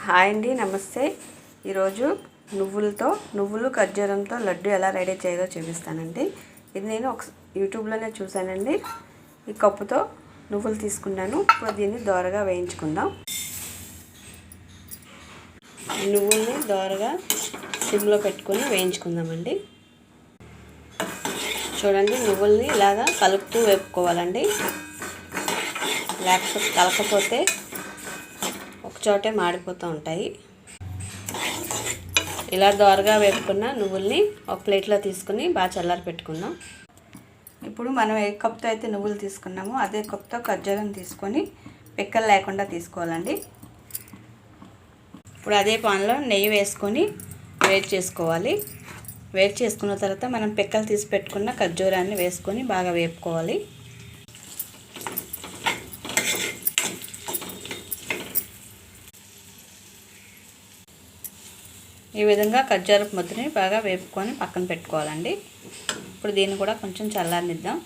Hi అండి, నమస్తే. ఈరోజు నువ్వులు ఖర్జూరంతో లడ్డు ఎలా రెడీ చేయాలో చూపిస్తానండి. ఇది నేను ఒక యూట్యూబ్లోనే చూశానండి. ఈ కప్పుతో నువ్వులు తీసుకున్నాను. ఇప్పుడు దీన్ని దోరగా వేయించుకుందాం. నువ్వుల్ని దోరగా సిమ్లో పెట్టుకొని వేయించుకుందామండి. చూడండి, నువ్వుల్ని ఇలాగా కలుపుతూ వేపుకోవాలండి. కలకపోతే ఒకచోటే మాడిపోతూ ఉంటాయి. ఇలా దోరగా వేపుకున్న నువ్వుల్ని ఒక ప్లేట్లో తీసుకుని బాగా చల్లారి పెట్టుకుందాం. ఇప్పుడు మనం ఏ కప్తో అయితే నువ్వులు తీసుకున్నామో అదే కప్తో ఖర్జూరం తీసుకొని పిక్కలు లేకుండా తీసుకోవాలండి. ఇప్పుడు అదే పాన్లో నెయ్యి వేసుకొని వేడి చేసుకోవాలి. వేడి చేసుకున్న తర్వాత మనం పిక్కలు తీసి పెట్టుకున్న ఖర్జూరాన్ని వేసుకొని బాగా వేపుకోవాలి. ఈ విధంగా ఖర్జూరపు ముద్దని బాగా వేపుకొని పక్కన పెట్టుకోవాలండి. ఇప్పుడు దీన్ని కూడా కొంచెం చల్లారనిద్దాం.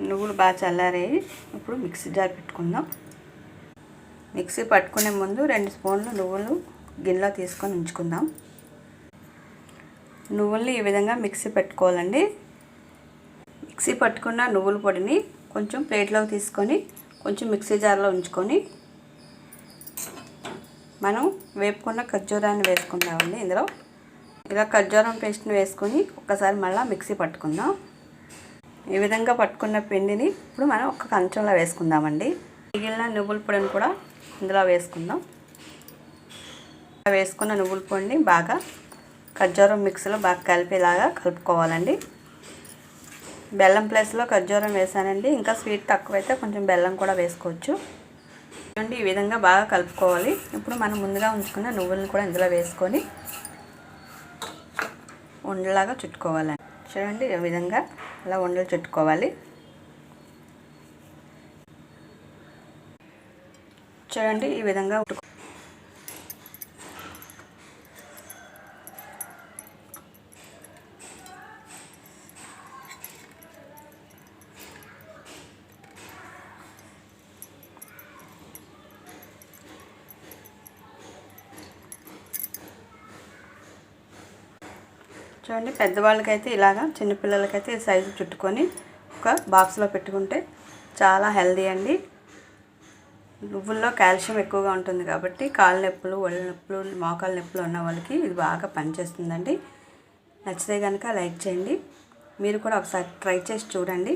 నువ్వులు బాగా చల్లారాయి. ఇప్పుడు మిక్సీ జార్ పెట్టుకుందాం. మిక్సీ పట్టుకునే ముందు 2 స్పూన్లు నువ్వులు గిన్నెలో తీసుకొని ఉంచుకుందాం. నువ్వుల్ని ఈ విధంగా మిక్సీ పెట్టుకోవాలండి. మిక్సీ పట్టుకున్న నువ్వుల పొడిని కొంచెం ప్లేట్లోకి తీసుకొని కొంచెం మిక్సీ జార్లో ఉంచుకొని మనం వేపుకున్న ఖర్జూరాన్ని వేసుకుందామండి. ఇందులో ఇలా ఖర్జూరం పేస్ట్ని వేసుకొని ఒక్కసారి మళ్ళీ మిక్సీ పట్టుకుందాం. ఈ విధంగా పట్టుకున్న పిండిని ఇప్పుడు మనం ఒక కంచంలో వేసుకుందామండి. మిగిలిన నువ్వుల పొడిని కూడా ఇందులో వేసుకుందాం. వేసుకున్న నువ్వుల పొడిని బాగా ఖర్జూరం మిక్సీలో బాగా కలిపేలాగా కలుపుకోవాలండి. బెల్లం ప్లేస్లో ఖర్జూరం వేసానండి. ఇంకా స్వీట్ తక్కువైతే కొంచెం బెల్లం కూడా వేసుకోవచ్చు. చూడండి, ఈ విధంగా బాగా కలుపుకోవాలి. ఇప్పుడు మనం ముందుగా ఉంచుకున్న నువ్వులను కూడా ఇందులో వేసుకొని ఉండలాగా చుట్టుకోవాలండి. చూడండి, ఈ విధంగా అలా ఉండలు చుట్టుకోవాలి. చూడండి, ఈ విధంగా చూడండి, పెద్దవాళ్ళకైతే ఇలాగా, చిన్నపిల్లలకైతే ఈ సైజు చుట్టుకొని ఒక బాక్స్లో పెట్టుకుంటే చాలా హెల్దీ అండి. నువ్వుల్లో కాల్షియం ఎక్కువగా ఉంటుంది కాబట్టి కాళ్ళ నొప్పులు, ఒళ్ళు నొప్పులు, మోకాళ్ళ నొప్పులు ఉన్న వాళ్ళకి ఇది బాగా పనిచేస్తుందండి. నచ్చితే కనుక లైక్ చేయండి. మీరు కూడా ఒకసారి ట్రై చేసి చూడండి.